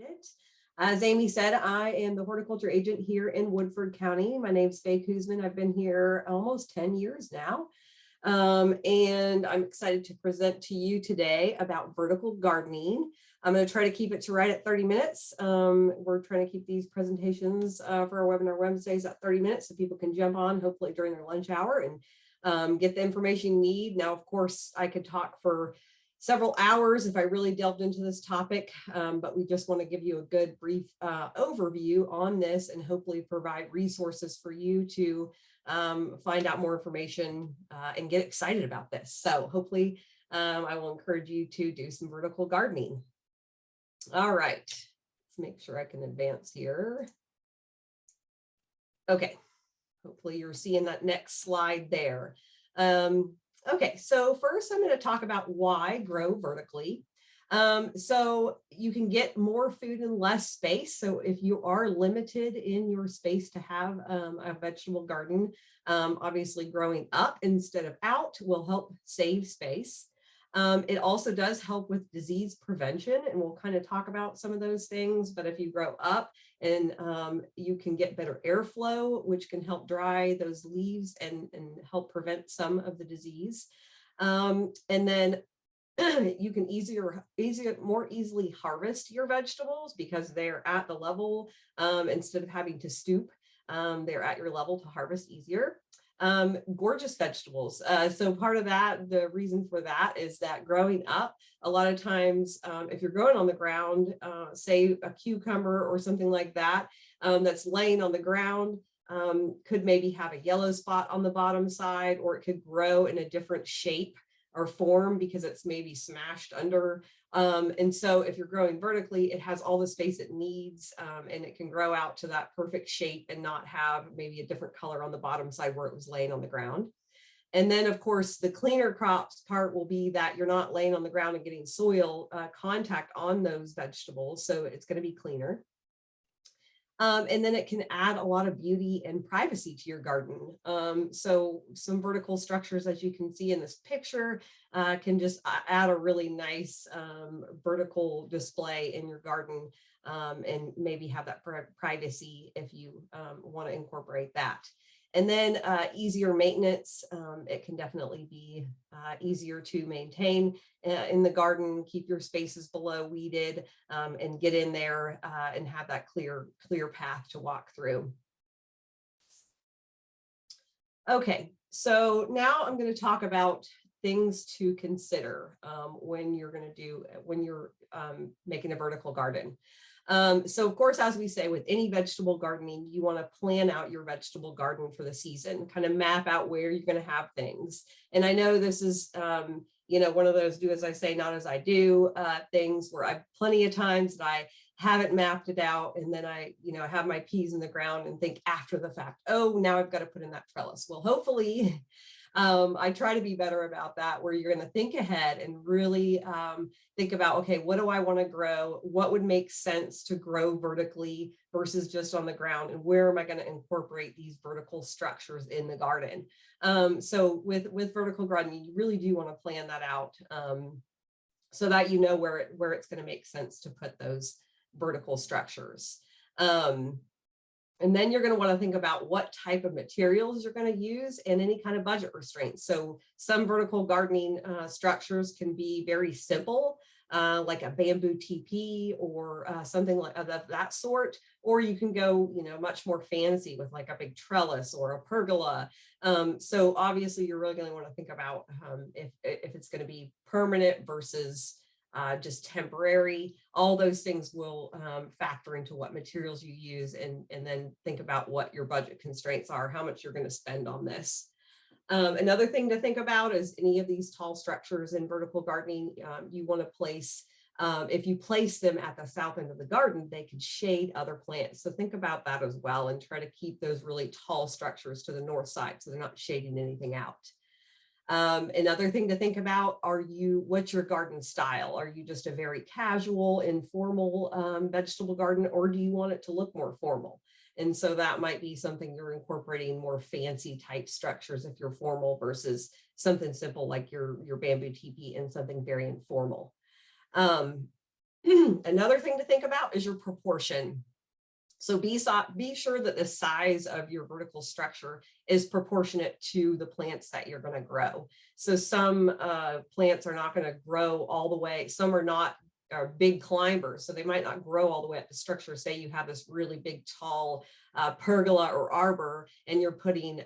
it. As Amy said, I am the horticulture agent here in Woodford County. My name's Faye Kuosman. I've been here almost 10 years now. And I'm excited to present to you today about vertical gardening. I'm going to try to keep it to right at 30 minutes. We're trying to keep these presentations for our webinar Wednesdays at 30 minutes so people can jump on hopefully during their lunch hour and get the information you need. Now, of course, I could talk for several hours if I really delved into this topic, but we just want to give you a good brief overview on this and hopefully provide resources for you to find out more information and get excited about this. So hopefully I will encourage you to do some vertical gardening. All right, let's make sure I can advance here. Okay, hopefully you're seeing that next slide there. Okay, so first I'm going to talk about why grow vertically. So you can get more food in less space. So if you are limited in your space to have a vegetable garden, obviously growing up instead of out will help save space. It also does help with disease prevention, and we'll kind of talk about some of those things. But if you grow up and you can get better airflow, which can help dry those leaves and help prevent some of the disease. And then you can more easily harvest your vegetables because they're at the level instead of having to stoop. They're at your level to harvest easier. Gorgeous vegetables. So part of that, the reason for that is that growing up, a lot of times, if you're growing on the ground, say a cucumber or something like that, that's laying on the ground, could maybe have a yellow spot on the bottom side, or it could grow in a different shape or form because it's maybe smashed under. And so if you're growing vertically, it has all the space it needs, and it can grow out to that perfect shape and not have maybe a different color on the bottom side where it was laying on the ground. And then of course, the cleaner crops part will be that you're not laying on the ground and getting soil contact on those vegetables. So it's going to be cleaner. And then it can add a lot of beauty and privacy to your garden. So some vertical structures, as you can see in this picture, can just add a really nice vertical display in your garden, and maybe have that privacy if you want to incorporate that. And then easier maintenance. It can definitely be easier to maintain in the garden, keep your spaces below weeded, and get in there and have that clear path to walk through. Okay, so now I'm going to talk about things to consider when you're making a vertical garden. So of course, as we say, with any vegetable gardening, you want to plan out your vegetable garden for the season, kind of map out where you're going to have things. And I know this is, one of those do as I say, not as I do things where I've plenty of times that I haven't mapped it out. And then I have my peas in the ground and think after the fact, oh, now I've got to put in that trellis. Well, hopefully I try to be better about that, where you're going to think ahead and really think about, okay, what do I want to grow? What would make sense to grow vertically versus just on the ground? And where am I going to incorporate these vertical structures in the garden? So with vertical gardening, you really do want to plan that out so that you know where it's going to make sense to put those vertical structures. And then you're going to want to think about what type of materials you're going to use and any kind of budget restraints. So some vertical gardening structures can be very simple, like a bamboo teepee or something like of that sort. Or you can go, much more fancy with like a big trellis or a pergola. So obviously you're really going to want to think about if it's going to be permanent versus just temporary. All those things will factor into what materials you use, and then think about what your budget constraints are, how much you're going to spend on this. Another thing to think about is any of these tall structures in vertical gardening, you want to place, if you place them at the south end of the garden, they could shade other plants. So think about that as well and try to keep those really tall structures to the north side so they're not shading anything out. Another thing to think about, what's your garden style? Are you just a very casual, informal vegetable garden, or do you want it to look more formal? And so that might be something you're incorporating more fancy type structures if you're formal versus something simple like your bamboo teepee and something very informal. Another thing to think about is your proportion. So be sure that the size of your vertical structure is proportionate to the plants that you're going to grow. So some plants are not going to grow all the way. Some are big climbers, so they might not grow all the way up the structure. Say you have this really big, tall pergola or arbor, and you're putting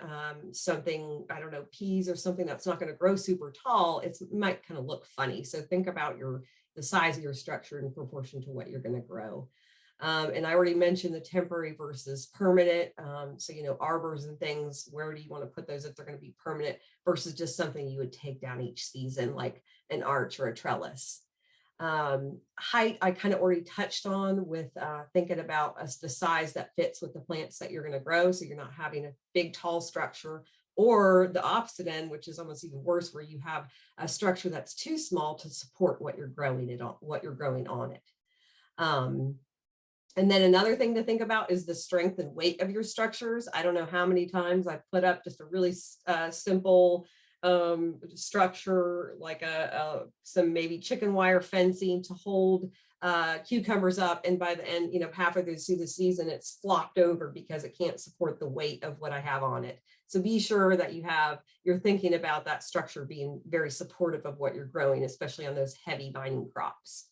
something, I don't know, peas or something that's not going to grow super tall. It might kind of look funny. So think about the size of your structure in proportion to what you're going to grow. And I already mentioned the temporary versus permanent. So, arbors and things, where do you want to put those if they're going to be permanent versus just something you would take down each season, like an arch or a trellis. Height, I kind of already touched on with thinking about the size that fits with the plants that you're going to grow. So you're not having a big, tall structure, or the opposite end, which is almost even worse, where you have a structure that's too small to support what you're growing on it. And then another thing to think about is the strength and weight of your structures. I don't know how many times I've put up just a really simple structure, like some maybe chicken wire fencing to hold cucumbers up. And by the end, halfway through the season, it's flopped over because it can't support the weight of what I have on it. So be sure that you're thinking about that structure being very supportive of what you're growing, especially on those heavy binding crops.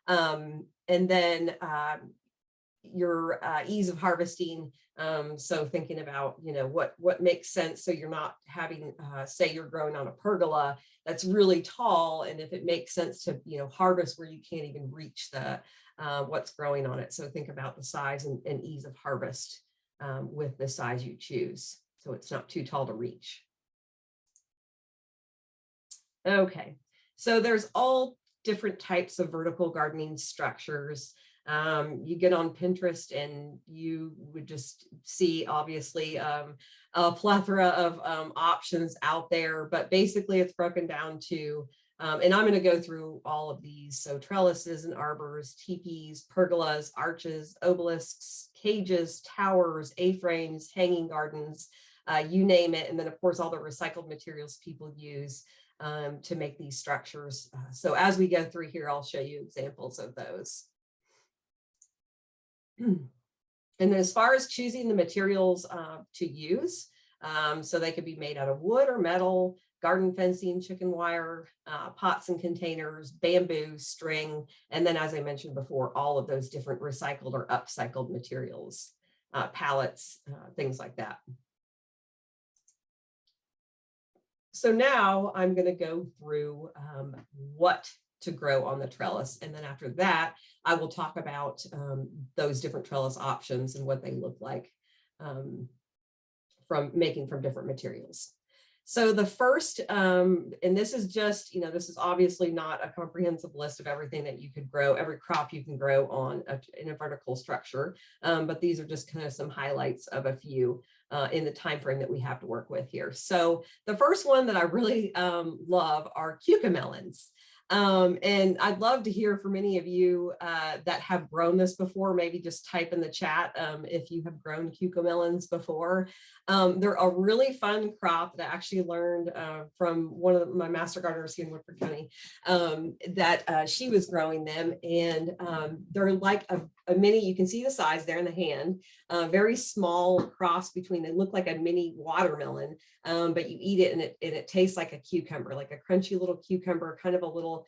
And then your ease of harvesting. So thinking about, what makes sense. So you're not having, say you're growing on a pergola that's really tall. And if it makes sense to, harvest where you can't even reach what's growing on it. So think about the size and ease of harvest with the size you choose. So it's not too tall to reach. Okay, so there's all different types of vertical gardening structures. You get on Pinterest and you would just see, obviously, a plethora of options out there, but basically it's broken down to, and I'm going to go through all of these. So trellises and arbors, teepees, pergolas, arches, obelisks, cages, towers, A-frames, hanging gardens, you name it. And then of course, all the recycled materials people use to make these structures. So as we go through here, I'll show you examples of those. And then as far as choosing the materials to use, so they could be made out of wood or metal, garden fencing, chicken wire, pots and containers, bamboo, string, and then, as I mentioned before, all of those different recycled or upcycled materials, pallets, things like that. So now I'm going to go through what to grow on the trellis. And then after that, I will talk about those different trellis options and what they look like from different materials. So the first, and this is just, this is obviously not a comprehensive list of everything that you could grow, every crop you can grow in a vertical structure, but these are just kind of some highlights of a few in the time frame that we have to work with here. So the first one that I really love are cucamelons. And I'd love to hear from any of you that have grown this before. Maybe just type in the chat if you have grown cucamelons before. They're a really fun crop that I actually learned from one of my master gardeners here in Woodford County, that she was growing them. And they're like a mini, you can see the size there in the hand, very small cross between, they look like a mini watermelon, but you eat it and it tastes like a cucumber, like a crunchy little cucumber, kind of a little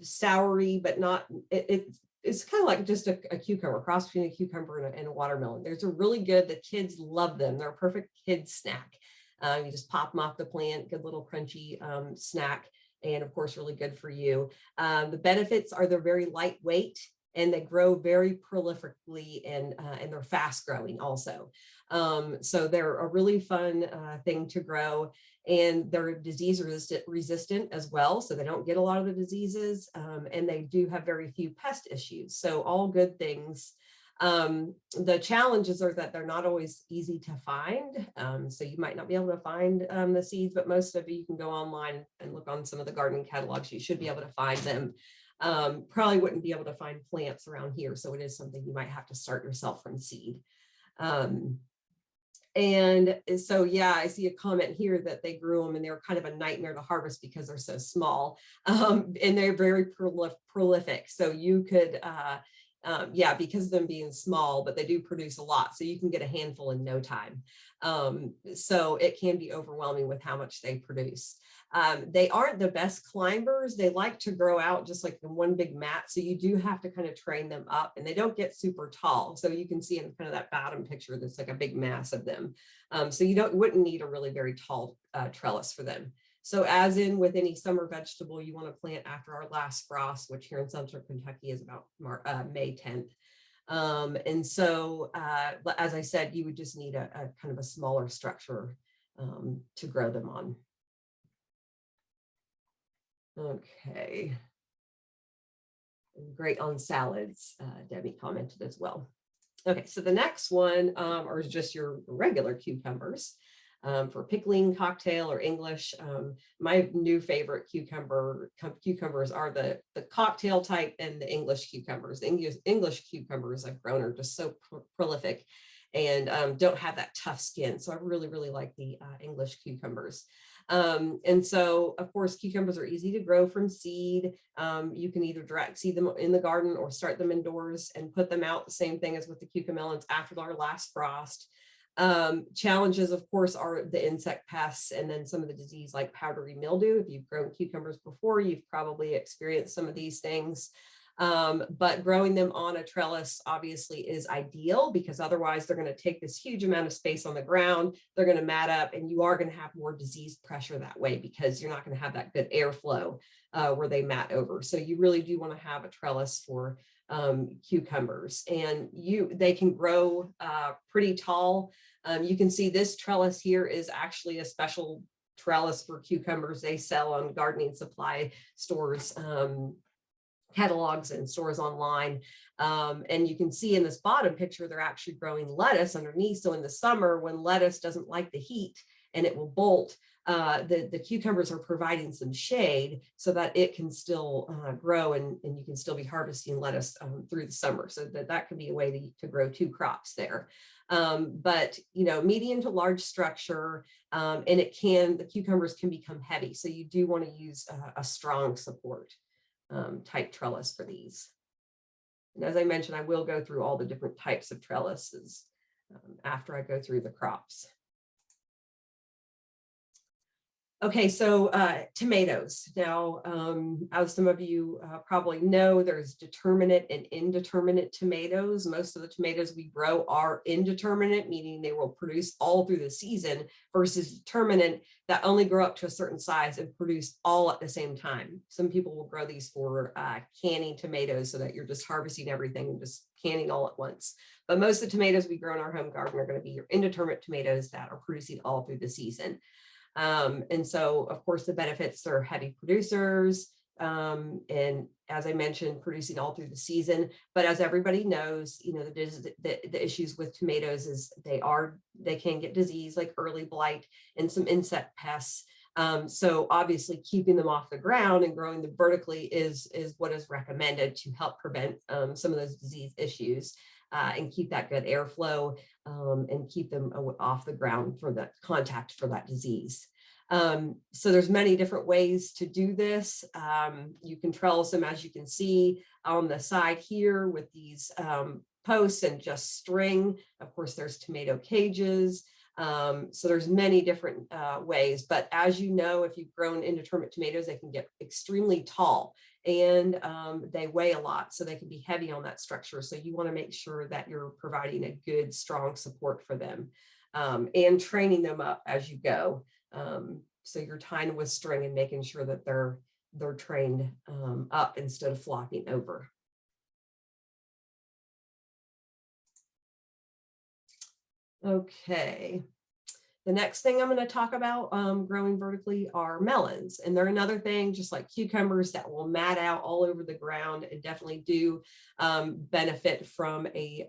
soury, but not, it's kind of like just a cucumber, cross between a cucumber and a watermelon. They're really good. The kids love them. They're a perfect kid snack. You just pop them off the plant, good little crunchy snack, and of course, really good for you. The benefits are they're very lightweight and they grow very prolifically, and they're fast growing also. So they're a really fun thing to grow, and they're disease resistant as well. So they don't get a lot of the diseases, and they do have very few pest issues. So all good things. The challenges are that they're not always easy to find. So you might not be able to find the seeds, but most of you can go online and look on some of the gardening catalogs. You should be able to find them. Probably wouldn't be able to find plants around here. So it is something you might have to start yourself from seed. And so, yeah, I see a comment here that they grew them and they were kind of a nightmare to harvest because they're so small, and they're very prolific. So you could, yeah, because of them being small, but they do produce a lot. So you can get a handful in no time. So it can be overwhelming with how much they produce. They aren't the best climbers. They like to grow out just like in one big mat. So you do have to kind of train them up, and they don't get super tall. So you can see in kind of that bottom picture, that's like a big mass of them. So you wouldn't need a really very tall trellis for them. So as in with any summer vegetable, you want to plant after our last frost, which here in Central Kentucky is about May 10th. And so, as I said, you would just need a kind of a smaller structure to grow them on. Okay. Great on salads, Debbie commented as well. Okay, so the next one are just your regular cucumbers for pickling, cocktail, or English. My new favorite cucumbers are the cocktail type and the English cucumbers. The English cucumbers I've grown are just so prolific and don't have that tough skin. So I really, really like the English cucumbers. And so, of course, cucumbers are easy to grow from seed. You can either direct seed them in the garden or start them indoors and put them out. The same thing as with the cucamelons after our last frost. Challenges, of course, are the insect pests and then some of the disease like powdery mildew. If you've grown cucumbers before, you've probably experienced some of these things. But growing them on a trellis obviously is ideal, because otherwise they're going to take this huge amount of space on the ground. They're going to mat up, and you are going to have more disease pressure that way because you're not going to have that good airflow where they mat over. So you really do want to have a trellis for cucumbers, and they can grow pretty tall. You can see this trellis here is actually a special trellis for cucumbers they sell on gardening supply stores, catalogs and stores online. And you can see in this bottom picture, they're actually growing lettuce underneath. So in the summer, when lettuce doesn't like the heat and it will bolt, the cucumbers are providing some shade so that it can still grow, and you can still be harvesting lettuce through the summer. So that could be a way to grow two crops there. But, medium to large structure, and the cucumbers can become heavy. So you do want to use a strong support type trellis for these. And as I mentioned, I will go through all the different types of trellises after I go through the crops. Okay, so tomatoes. Now, as some of you probably know, there's determinate and indeterminate tomatoes. Most of the tomatoes we grow are indeterminate, meaning they will produce all through the season, versus determinate that only grow up to a certain size and produce all at the same time. Some people will grow these for canning tomatoes so that you're just harvesting everything and just canning all at once. But most of the tomatoes we grow in our home garden are going to be your indeterminate tomatoes that are producing all through the season. And so, of course, the benefits are heavy producers, and as I mentioned, producing all through the season. But as everybody knows, the issues with tomatoes is they can get disease like early blight and some insect pests. So obviously keeping them off the ground and growing them vertically is what is recommended to help prevent some of those disease issues. And keep that good airflow and keep them off the ground for that contact for that disease. So there's many different ways to do this. You can trellis them, as you can see on the side here, with these posts and just string. Of course, there's tomato cages. So there's many different ways, but as you know, if you've grown indeterminate tomatoes, they can get extremely tall, and they weigh a lot, so they can be heavy on that structure. So you want to make sure that you're providing a good, strong support for them, and training them up as you go. So you're tying with string and making sure that they're trained up instead of flopping over. Okay. The next thing I'm going to talk about growing vertically are melons. And they're another thing, just like cucumbers, that will mat out all over the ground and definitely do benefit from a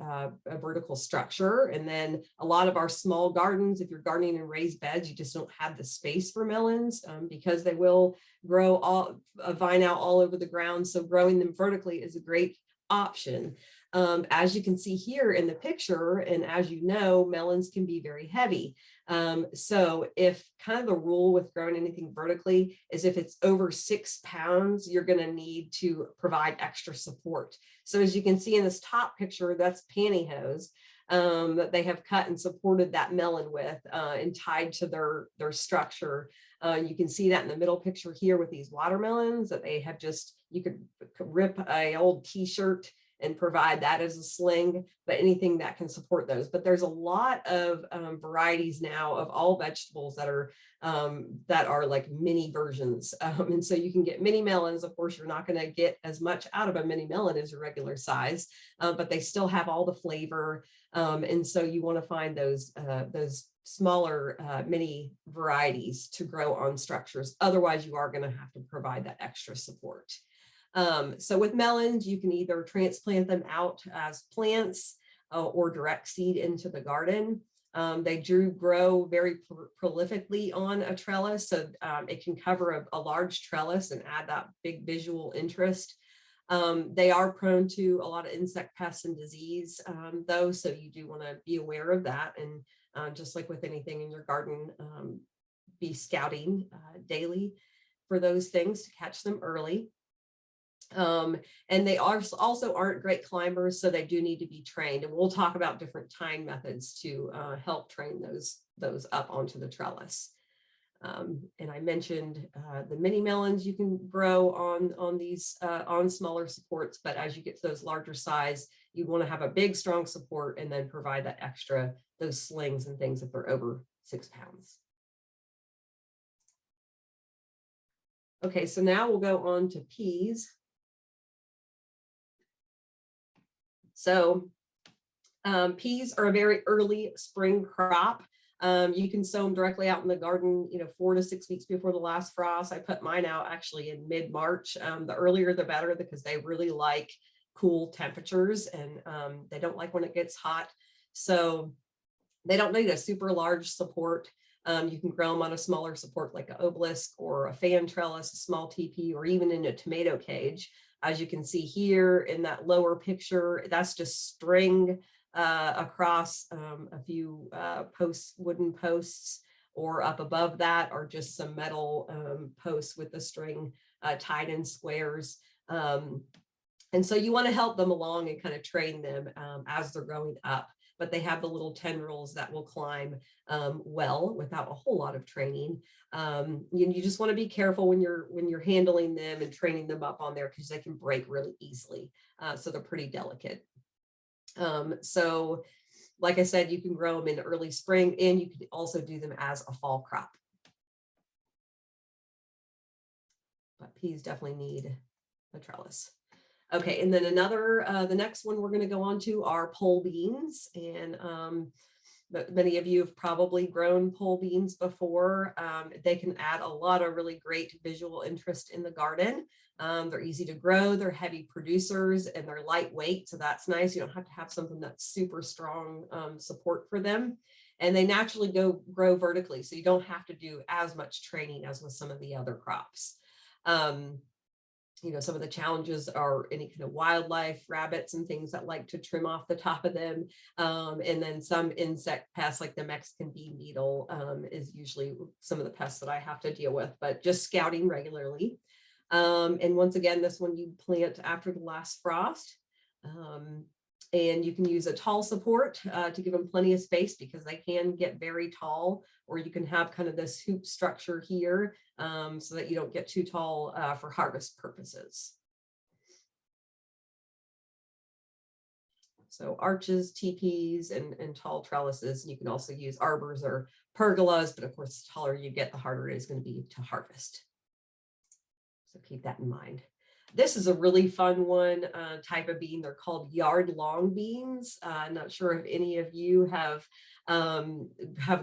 vertical structure. And then a lot of our small gardens, if you're gardening in raised beds, you just don't have the space for melons because they will grow vine out all over the ground. So growing them vertically is a great option. As you can see here in the picture, and as you know, melons can be very heavy. So if kind of the rule with growing anything vertically is if it's over 6 pounds, you're going to need to provide extra support. So as you can see in this top picture, that's pantyhose that they have cut and supported that melon with and tied to their structure. You can see that in the middle picture here with these watermelons that they have just, you could rip a old t-shirt and provide that as a sling, but anything that can support those. But there's a lot of varieties now of all vegetables that are like mini versions. And so you can get mini melons. Of course, you're not going to get as much out of a mini melon as a regular size, but they still have all the flavor. And so you want to find those smaller mini varieties to grow on structures. Otherwise, you are going to have to provide that extra support. So with melons, you can either transplant them out as plants or direct seed into the garden. They do grow very prolifically on a trellis, so it can cover a large trellis and add that big visual interest. They are prone to a lot of insect pests and disease, though, so you do want to be aware of that. And just like with anything in your garden, be scouting daily for those things to catch them early. And they also aren't great climbers, so they do need to be trained. And we'll talk about different tying methods to help train those up onto the trellis. And I mentioned the mini melons you can grow on these on smaller supports, but as you get to those larger size, you want to have a big, strong support and then provide that extra, those slings and things if they're over 6 pounds. Okay, so now we'll go on to peas. So peas are a very early spring crop. You can sow them directly out in the garden, 4 to 6 weeks before the last frost. I put mine out actually in mid-March. The earlier the better, because they really like cool temperatures and they don't like when it gets hot. So they don't need a super large support. You can grow them on a smaller support like an obelisk or a fan trellis, a small teepee, or even in a tomato cage. As you can see here in that lower picture, that's just string across a few wooden posts, or up above that are just some metal posts with the string tied in squares. And so you want to help them along and kind of train them as they're growing up. But they have the little tendrils that will climb well without a whole lot of training. You just want to be careful when you're handling them and training them up on there, because they can break really easily. So they're pretty delicate. So like I said, you can grow them in early spring, and you can also do them as a fall crop. But peas definitely need a trellis. Okay, and then the next one we're going to go on to are pole beans. And many of you have probably grown pole beans before. They can add a lot of really great visual interest in the garden. They're easy to grow, they're heavy producers, and they're lightweight, so that's nice. You don't have to have something that's super strong support for them. And they naturally grow vertically, so you don't have to do as much training as with some of the other crops. Some of the challenges are any kind of wildlife, rabbits and things that like to trim off the top of them. And then some insect pests like the Mexican bee beetle is usually some of the pests that I have to deal with, but just scouting regularly. And once again, this one you plant after the last frost. And you can use a tall support to give them plenty of space, because they can get very tall, or you can have kind of this hoop structure here so that you don't get too tall for harvest purposes. So arches, teepees, and tall trellises. And you can also use arbors or pergolas, but of course, the taller you get, the harder it is going to be to harvest. So keep that in mind. This is a really fun one type of bean. They're called yard-long beans. I'm not sure if any of you have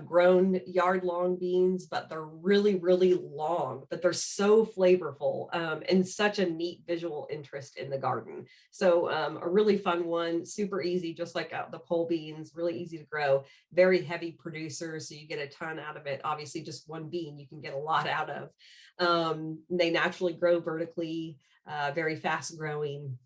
grown yard-long beans, but they're really, really long, but they're so flavorful and such a neat visual interest in the garden. So a really fun one, super easy, just like the pole beans, really easy to grow, very heavy producers, so you get a ton out of it. Obviously, just one bean, you can get a lot out of. They naturally grow vertically. Very fast growing.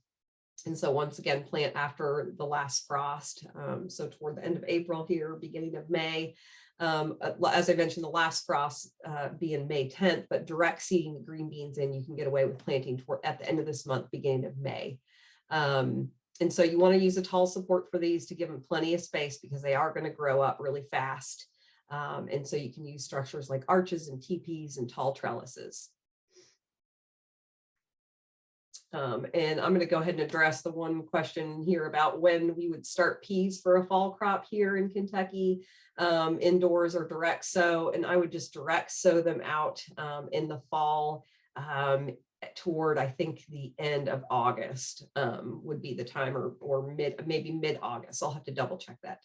And so once again, plant after the last frost. So toward the end of April here, beginning of May. As I mentioned, the last frost being May 10th, but direct seeding the green beans in, you can get away with planting at the end of this month, beginning of May. And so you want to use a tall support for these to give them plenty of space because they are going to grow up really fast. And so you can use structures like arches and teepees and tall trellises. And I'm going to go ahead and address the one question here about when we would start peas for a fall crop here in Kentucky, indoors or direct sow. And I would just direct sow them out in the fall toward, I think, the end of August would be the time, or maybe mid-August. I'll have to double check that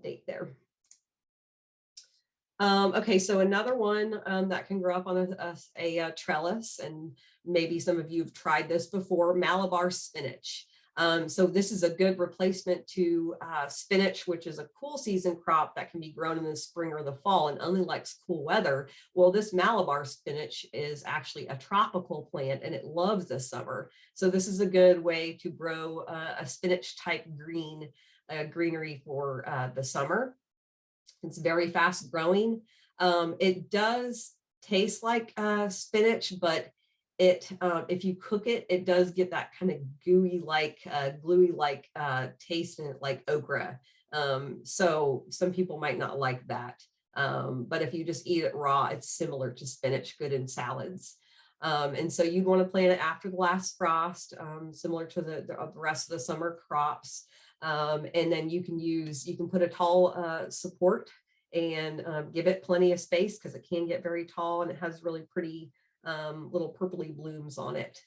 date there. Okay, so another one that can grow up on a trellis, and maybe some of you have tried this before, Malabar spinach. So this is a good replacement to spinach, which is a cool season crop that can be grown in the spring or the fall and only likes cool weather. Well, this Malabar spinach is actually a tropical plant and it loves the summer. So this is a good way to grow a spinach type greenery for the summer. It's very fast growing. It does taste like spinach, but if you cook it, it does get that kind of gluey like taste in it, like okra. So some people might not like that. But if you just eat it raw, it's similar to spinach, good in salads. And so you'd want to plant it after the last frost, similar to the rest of the summer crops. And then you can put a tall support and give it plenty of space because it can get very tall and it has really pretty little purpley blooms on it.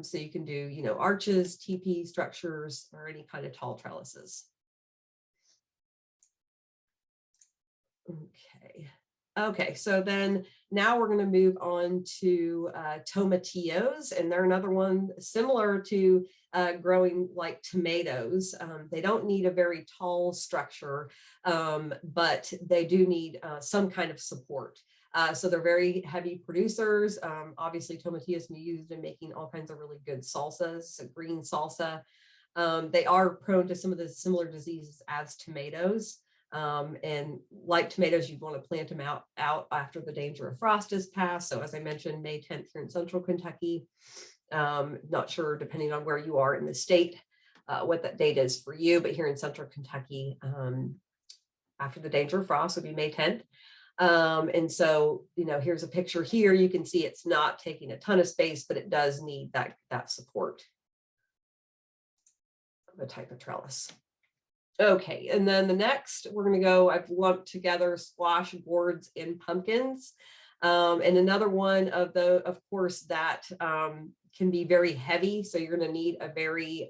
So you can do, arches, teepee structures, or any kind of tall trellises. Okay, so then now we're going to move on to tomatillos, and they're another one similar to growing like tomatoes. They don't need a very tall structure, but they do need some kind of support. So they're very heavy producers. Obviously, tomatillos can be used in making all kinds of really good salsas, green salsa. They are prone to some of the similar diseases as tomatoes. And like tomatoes, you'd want to plant them out after the danger of frost is passed. So as I mentioned, May 10th here in central Kentucky. Not sure, depending on where you are in the state, what that date is for you, but here in central Kentucky, after the danger of frost would be May 10th. And so, here's a picture here. You can see it's not taking a ton of space, but it does need that support of a type of trellis. Okay, and then the next, we're going to go, I've lumped together squash, gourds, and pumpkins. And another one of course, that can be very heavy. So you're going to need a very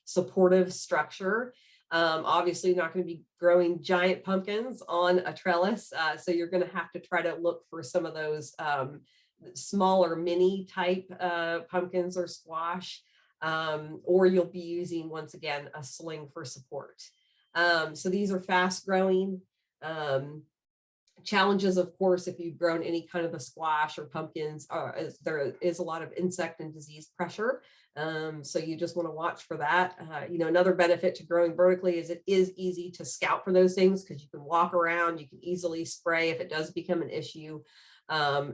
supportive structure. Obviously, not going to be growing giant pumpkins on a trellis. So you're going to have to try to look for some of those smaller mini type pumpkins or squash. Or you'll be using, once again, a sling for support. So these are fast growing. Challenges, of course, if you've grown any kind of a squash or pumpkins, there is a lot of insect and disease pressure. So you just want to watch for that. Another benefit to growing vertically is it is easy to scout for those things because you can walk around, you can easily spray if it does become an issue.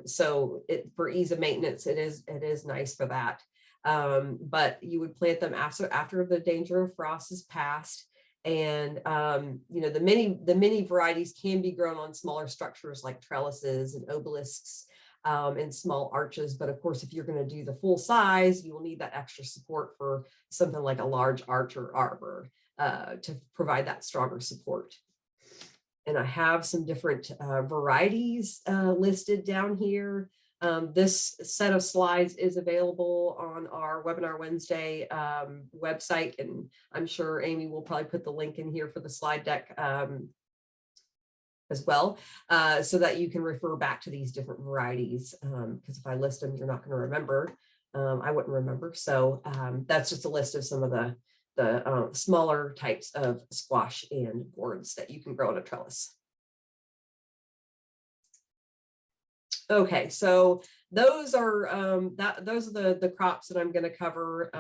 So for ease of maintenance, it is nice for that. But you would plant them after the danger of frost is passed. And the mini varieties can be grown on smaller structures like trellises and obelisks and small arches. But of course, if you're going to do the full size, you will need that extra support for something like a large arch or arbor to provide that stronger support. And I have some different varieties listed down here. This set of slides is available on our Webinar Wednesday website, and I'm sure Amy will probably put the link in here for the slide deck as well, so that you can refer back to these different varieties, because if I list them, you're not going to remember. I wouldn't remember. So that's just a list of some of the smaller types of squash and gourds that you can grow on a trellis. Okay, so those are the crops that I'm going to cover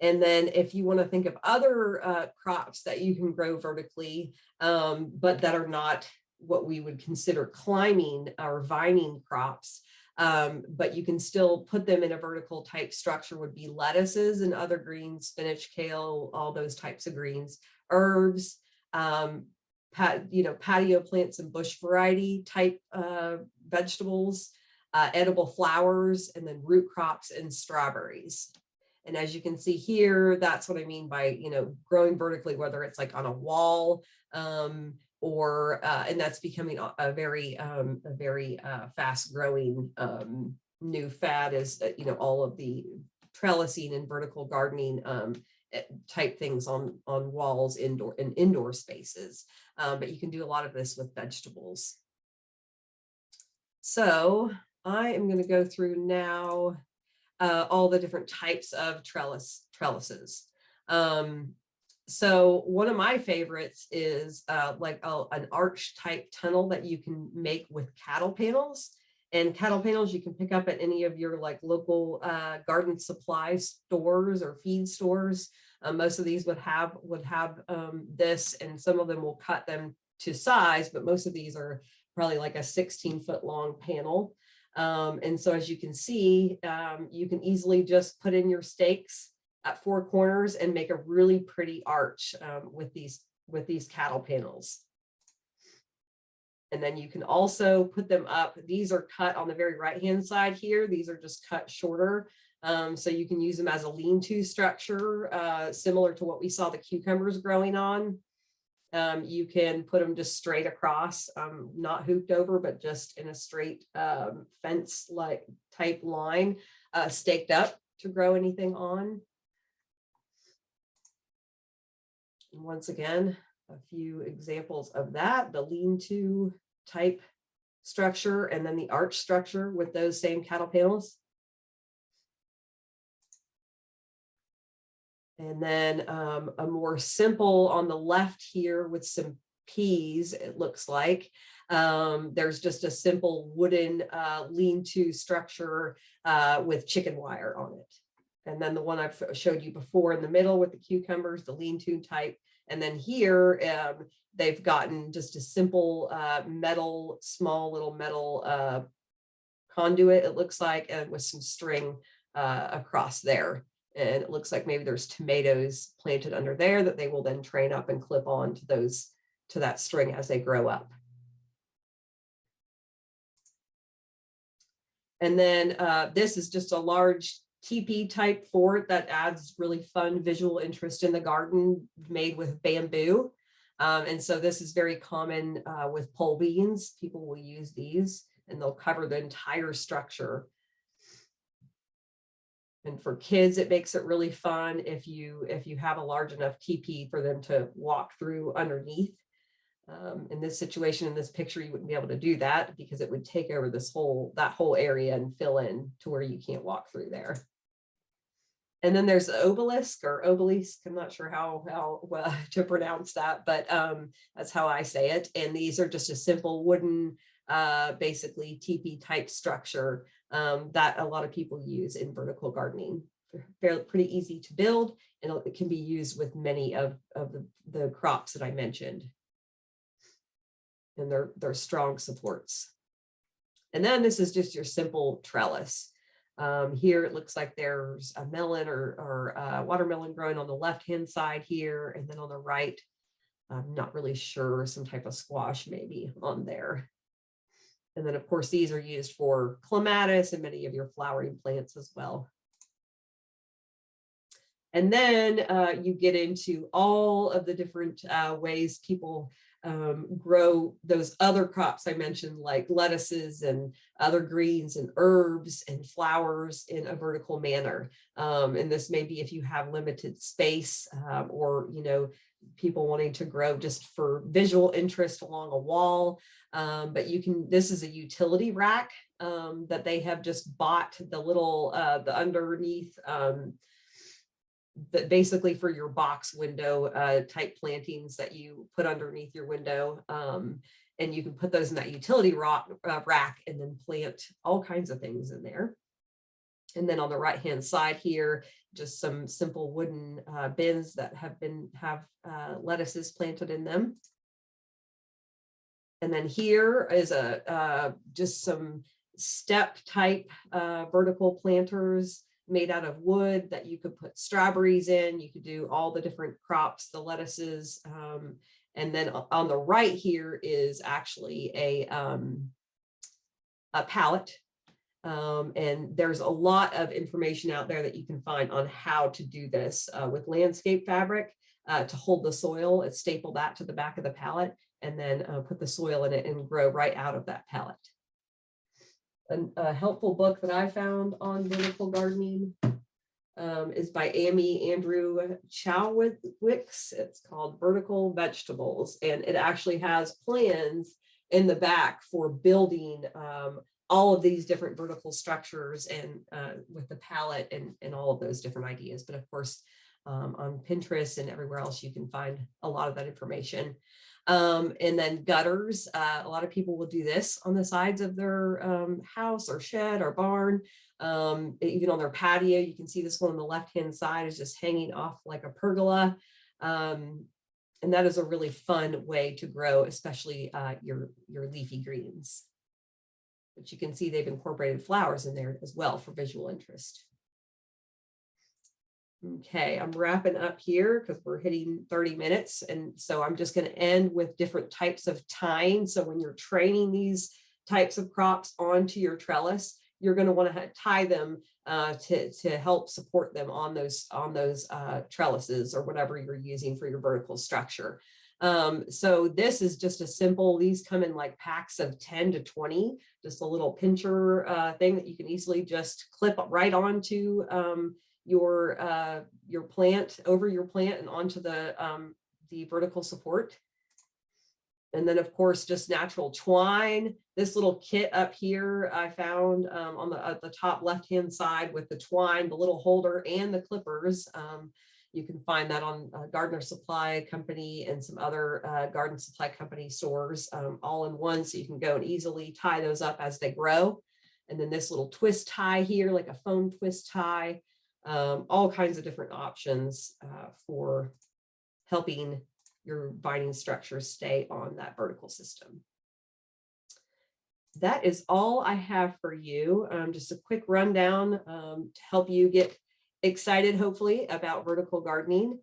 And then if you want to think of other crops that you can grow vertically, but that are not what we would consider climbing or vining crops, but you can still put them in a vertical type structure, would be lettuces and other greens, spinach, kale, all those types of greens, herbs, patio plants and bush variety type vegetables, edible flowers, and then root crops and strawberries. And as you can see here, that's what I mean by, growing vertically, whether it's like on a wall, or and that's becoming a very fast growing new fad, is all of the trellising and vertical gardening type things on walls, indoor spaces. But you can do a lot of this with vegetables. So I am going to go through now all the different types of trellises. So one of my favorites is like an arch type tunnel that you can make with cattle panels. And cattle panels you can pick up at any of your like local garden supply stores or feed stores. Most of these would have this, and some of them will cut them to size, but most of these are probably like a 16-foot long panel. And so as you can see, you can easily just put in your stakes at 4 corners and make a really pretty arch with these cattle panels. And then you can also put them up. These are cut on the very right-hand side here. These are just cut shorter. So you can use them as a lean-to structure, similar to what we saw the cucumbers growing on. You can put them just straight across, not hooped over, but just in a straight fence-like type line, staked up to grow anything on. And once again, a few examples of that, the lean-to type structure, and then the arch structure with those same cattle panels. And then a more simple on the left here with some peas, it looks like. There's just a simple wooden lean-to structure with chicken wire on it. And then the one I've showed you before in the middle with the cucumbers, the lean-to type. And then here, they've gotten just a simple small little metal conduit, it looks like, and with some string across there. And it looks like maybe there's tomatoes planted under there that they will then train up and clip on to that string as they grow up. And then this is just a large teepee type fort that adds really fun visual interest in the garden, made with bamboo. And so this is very common with pole beans. People will use these and they'll cover the entire structure. And for kids, it makes it really fun if you have a large enough teepee for them to walk through underneath. In this situation, in this picture, you wouldn't be able to do that because it would take over that whole area and fill in to where you can't walk through there. And then there's the Obelisk. I'm not sure how to pronounce that, but that's how I say it. And these are just a simple wooden, basically teepee type structure that a lot of people use in vertical gardening. They're pretty easy to build, and it can be used with many of the crops that I mentioned. And they're strong supports. And then this is just your simple trellis. Here it looks like there's a melon or watermelon growing on the left-hand side here, and then on the right, I'm not really sure, some type of squash maybe on there. And then of course these are used for clematis and many of your flowering plants as well. And then you get into all of the different ways people grow those other crops I mentioned, like lettuces and other greens and herbs and flowers in a vertical manner. And this may be if you have limited space or, people wanting to grow just for visual interest along a wall. But this is a utility rack that they have just bought, the little, the underneath, that basically for your box window type plantings that you put underneath your window. And you can put those in that utility rack and then plant all kinds of things in there. And then on the right-hand side here, just some simple wooden bins that have lettuces planted in them. And then here is just some step type vertical planters made out of wood that you could put strawberries in. You could do all the different crops, the lettuces. And then on the right here is actually a pallet. And there's a lot of information out there that you can find on how to do this with landscape fabric to hold the soil. It's staple that to the back of the pallet and then put the soil in it and grow right out of that pallet. A helpful book that I found on vertical gardening is by Andrew Chowicks. It's called Vertical Vegetables, and it actually has plans in the back for building all of these different vertical structures and with the palette and all of those different ideas. But of course, on Pinterest and everywhere else, you can find a lot of that information. And then gutters. A lot of people will do this on the sides of their house or shed or barn. Even on their patio, you can see this one on the left-hand side is just hanging off like a pergola. And that is a really fun way to grow, especially your leafy greens. But you can see they've incorporated flowers in there as well for visual interest. Okay, I'm wrapping up here because we're hitting 30 minutes. And so I'm just going to end with different types of tying. So when you're training these types of crops onto your trellis, you're going to want to tie them to help support them on those trellises or whatever you're using for your vertical structure. So this is just a simple, these come in like packs of 10 to 20, just a little pincher thing that you can easily just clip right onto your plant, over your plant and onto the vertical support. And then of course, just natural twine. This little kit up here I found on the top left-hand side with the twine, the little holder and the clippers. You can find that on Gardener Supply Company and some other garden supply company stores all in one. So you can go and easily tie those up as they grow. And then this little twist tie here, like a foam twist tie, all kinds of different options for helping your vining structures stay on that vertical system. That is all I have for you. Just a quick rundown to help you get excited, hopefully, about vertical gardening.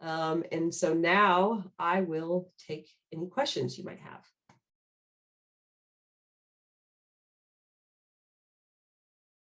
And so now I will take any questions you might have.